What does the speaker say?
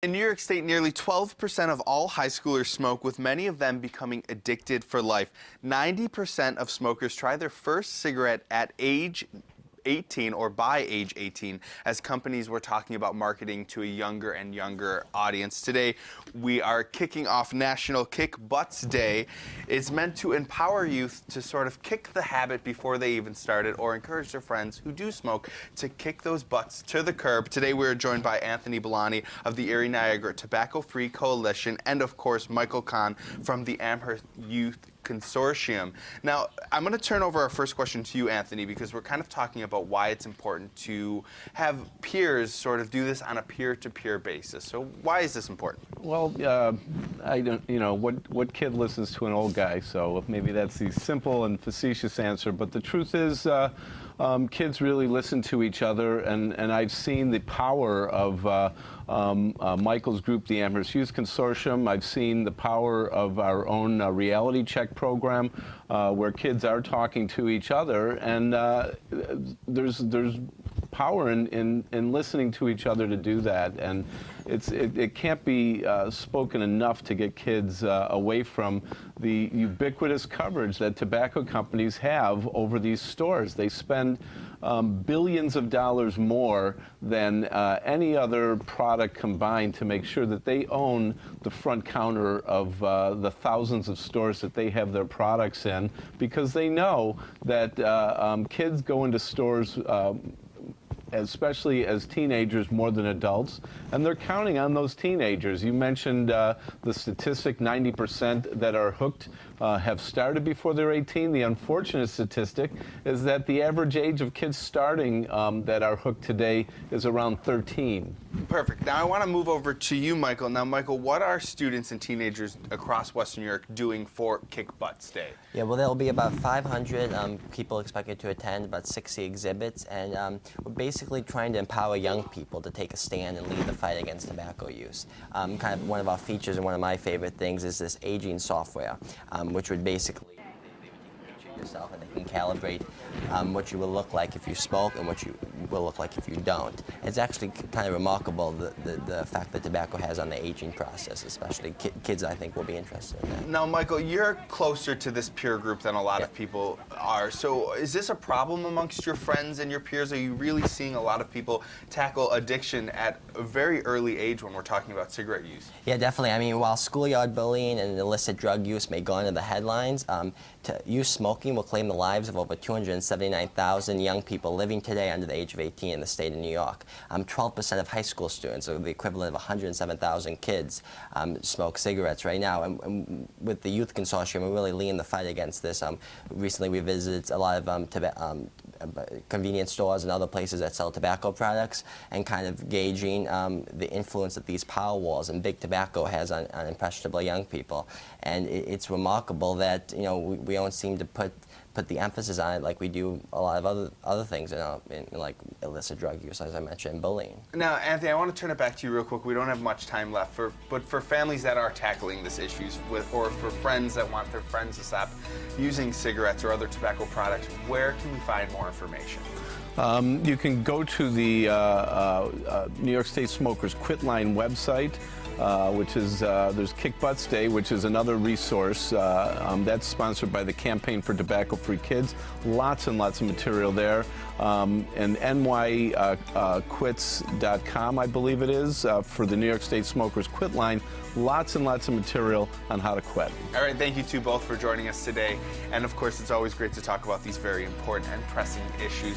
In New York State, nearly 12% of all high schoolers smoke, with many of them becoming addicted for life. 90% of smokers try their first cigarette at age 18 or by age 18, as companies were talking about marketing to a younger and younger audience. Today, we are kicking off National Kick Butts Day. It's meant to empower youth to sort of kick the habit before they even start it, or encourage their friends who do smoke to kick those butts to the curb. Today, we're joined by Anthony Bellani of the Erie Niagara Tobacco Free Coalition, and of course, Michael Kahn from the Amherst Youth Consortium. Now, I'm going to turn over our first question to you, Anthony, because we're kind of talking about why it's important to have peers sort of do this on a peer-to-peer basis. So why is this important? Well, I don't, what kid listens to an old guy? So maybe that's the simple and facetious answer. But the truth is, kids really listen to each other, and I've seen the power of Michael's group, the Amherst Youth Consortium. I've seen the power of our own reality check program, where kids are talking to each other, and there's power in listening to each other to do that, and it can't be spoken enough to get kids away from the ubiquitous coverage that tobacco companies have over these stores. They spend billions of dollars more than any other product combined to make sure that they own the front counter of the thousands of stores that they have their products in, because they know that kids go into stores especially as teenagers more than adults, and they're counting on those teenagers. You mentioned the statistic, 90% that are hooked have started before they're 18. The unfortunate statistic is that the average age of kids starting that are hooked today is around 13. Perfect. Now I want to move over to you, Michael. Now, Michael, what are students and teenagers across Western New York doing for Kick Butts Day? Yeah, well, there'll be about 500 people expected to attend, about 60 exhibits, and we're basically trying to empower young people to take a stand and lead the fight against tobacco use. Kind of one of our features and one of my favorite things is this aging software, which would basically yourself, and they can calibrate what you will look like if you smoke and what you will look like if you don't. It's actually kind of remarkable the effect that tobacco has on the aging process, especially kids, I think, will be interested in that. Now, Michael, you're closer to this peer group than a lot of people are. So is this a problem amongst your friends and your peers? Are you really seeing a lot of people tackle addiction at a very early age when we're talking about cigarette use? Yeah, definitely. I mean, while schoolyard bullying and illicit drug use may go into the headlines, youth smoking will claim the lives of over 279,000 young people living today under the age of 18 in the state of New York. 12% of high school students, or the equivalent of 107,000 kids, smoke cigarettes right now. And with the Youth Consortium, we're really leading the fight against this. Recently, we visited a lot of convenience stores and other places that sell tobacco products, and kind of gauging the influence that these power wars and big tobacco has on impressionable young people. And it's remarkable that we don't seem to put the emphasis on it like we do a lot of other things, in like illicit drug use, as I mentioned, and bullying. Now, Anthony, I want to turn it back to you real quick. We don't have much time left, but for families that are tackling this issues or for friends that want their friends to stop using cigarettes or other tobacco products, where can we find more information? You can go to the New York State Smokers Quit Line website, which is, there's Kick Butts Day, which is another resource. That's sponsored by the Campaign for Tobacco-Free Kids. Lots and lots of material there. And nyquits.com, I believe it is, for the New York State Smokers Quit Line. Lots and lots of material on how to quit. All right, thank you two both for joining us today. And of course, it's always great to talk about these very important and pressing issues.